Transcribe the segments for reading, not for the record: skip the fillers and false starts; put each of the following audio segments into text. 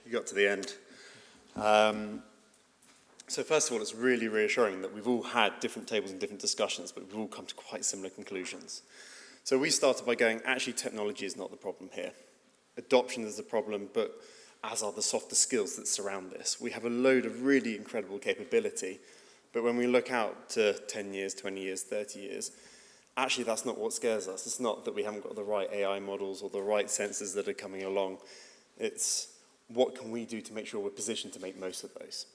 You got to the end. So first of all, it's really reassuring that we've all had different tables and different discussions, but we've all come to quite similar conclusions. So we started by going, actually, technology is not the problem here. Adoption is the problem, but as are the softer skills that surround this. We have a load of really incredible capability, but when we look out to 10 years, 20 years, 30 years, actually that's not what scares us. It's not that we haven't got the right AI models or the right sensors that are coming along. It's what can we do to make sure we're positioned to make most of those.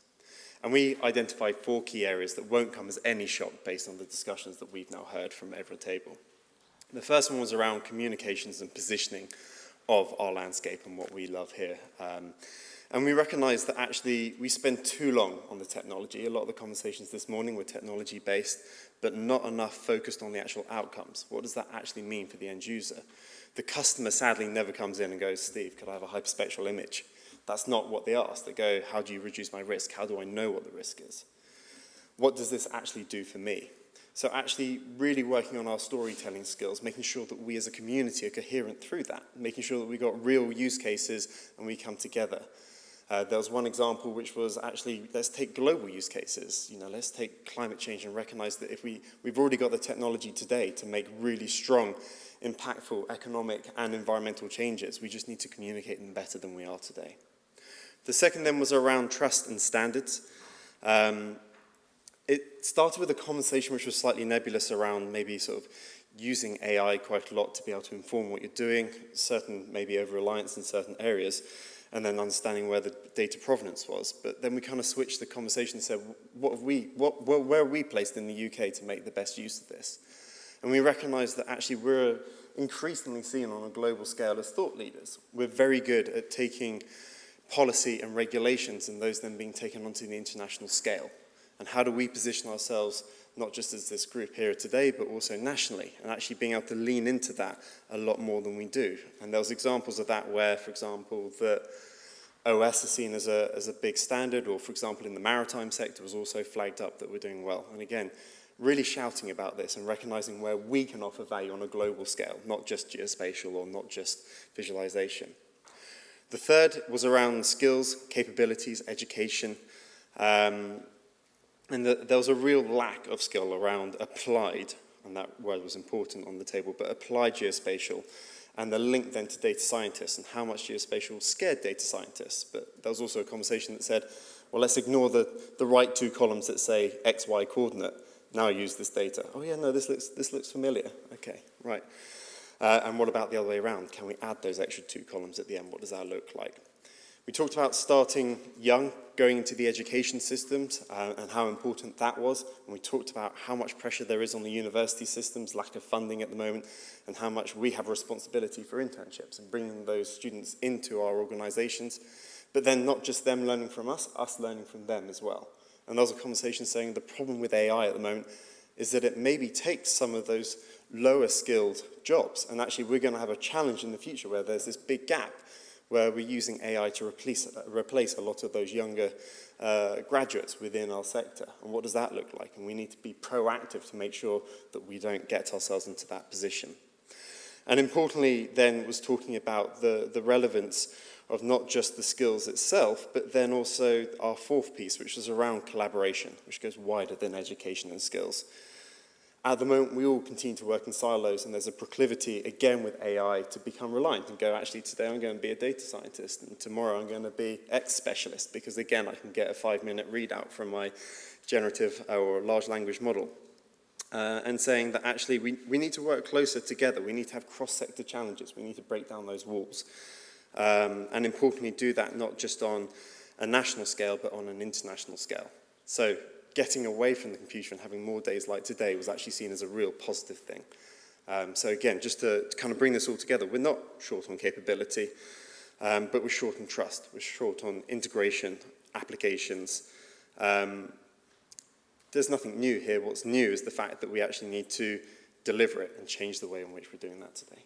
And we identified 4 key areas that won't come as any shock based on the discussions that we've now heard from every table. The first one was around communications and positioning of our landscape and what we love here. And we recognise that actually we spend too long on the technology. A lot of the conversations this morning were technology-based, but not enough focused on the actual outcomes. What does that actually mean for the end user? The customer sadly never comes in and goes, Steve, could I have a hyperspectral image? That's not what they ask. They go, how do you reduce my risk? How do I know what the risk is? What does this actually do for me? So actually really working on our storytelling skills, making sure that we as a community are coherent through that, making sure that we've got real use cases and we come together. There was one example which was actually, let's take global use cases. Let's take climate change and recognize that if we've already got the technology today to make really strong, impactful economic and environmental changes. We just need to communicate them better than we are today. The second then was around trust and standards. It started with a conversation which was slightly nebulous around maybe sort of using AI quite a lot to be able to inform what you're doing, certain maybe over-reliance in certain areas, and then understanding where the data provenance was. But then we kind of switched the conversation and said, where are we placed in the UK to make the best use of this? And we recognise that actually we're increasingly seen on a global scale as thought leaders. We're very good at taking policy and regulations and those then being taken onto the international scale. And how do we position ourselves, not just as this group here today, but also nationally, and actually being able to lean into that a lot more than we do. And there was examples of that where, for example, that OS is seen as a big standard, or for example, in the maritime sector was also flagged up that we're doing well. And again, really shouting about this and recognizing where we can offer value on a global scale, not just geospatial or not just visualization. The third was around skills, capabilities, education. And there was a real lack of skill around applied, and that word was important on the table, but applied geospatial, and the link then to data scientists and how much geospatial scared data scientists. But there was also a conversation that said, well, let's ignore the right 2 columns that say X, Y coordinate. Now use this data. Oh yeah, no, this looks familiar. Okay, right. And what about the other way around? Can we add those extra 2 columns at the end? What does that look like? We talked about starting young, going into the education systems and how important that was. And we talked about how much pressure there is on the university systems, lack of funding at the moment, and how much we have a responsibility for internships and bringing those students into our organizations. But then not just them learning from us learning from them as well. And there was a conversation saying the problem with AI at the moment is that it maybe takes some of those lower skilled jobs. And actually we're going to have a challenge in the future where there's this big gap where we're using AI to replace a lot of those younger graduates within our sector. And what does that look like? And we need to be proactive to make sure that we don't get ourselves into that position. And importantly then was talking about the relevance of not just the skills itself, but then also our 4th piece, which is around collaboration, which goes wider than education and skills. At the moment, we all continue to work in silos, and there's a proclivity, again with AI, to become reliant and go, actually, today I'm going to be a data scientist, and tomorrow I'm going to be X specialist, because again, I can get a 5-minute readout from my generative or large language model. And saying that actually we need to work closer together. We need to have cross-sector challenges. We need to break down those walls. And importantly, do that not just on a national scale, but on an international scale. So getting away from the computer and having more days like today was actually seen as a real positive thing. So again, just to kind of bring this all together, we're not short on capability, but we're short on trust. We're short on integration, applications. There's nothing new here. What's new is the fact that we actually need to deliver it and change the way in which we're doing that today.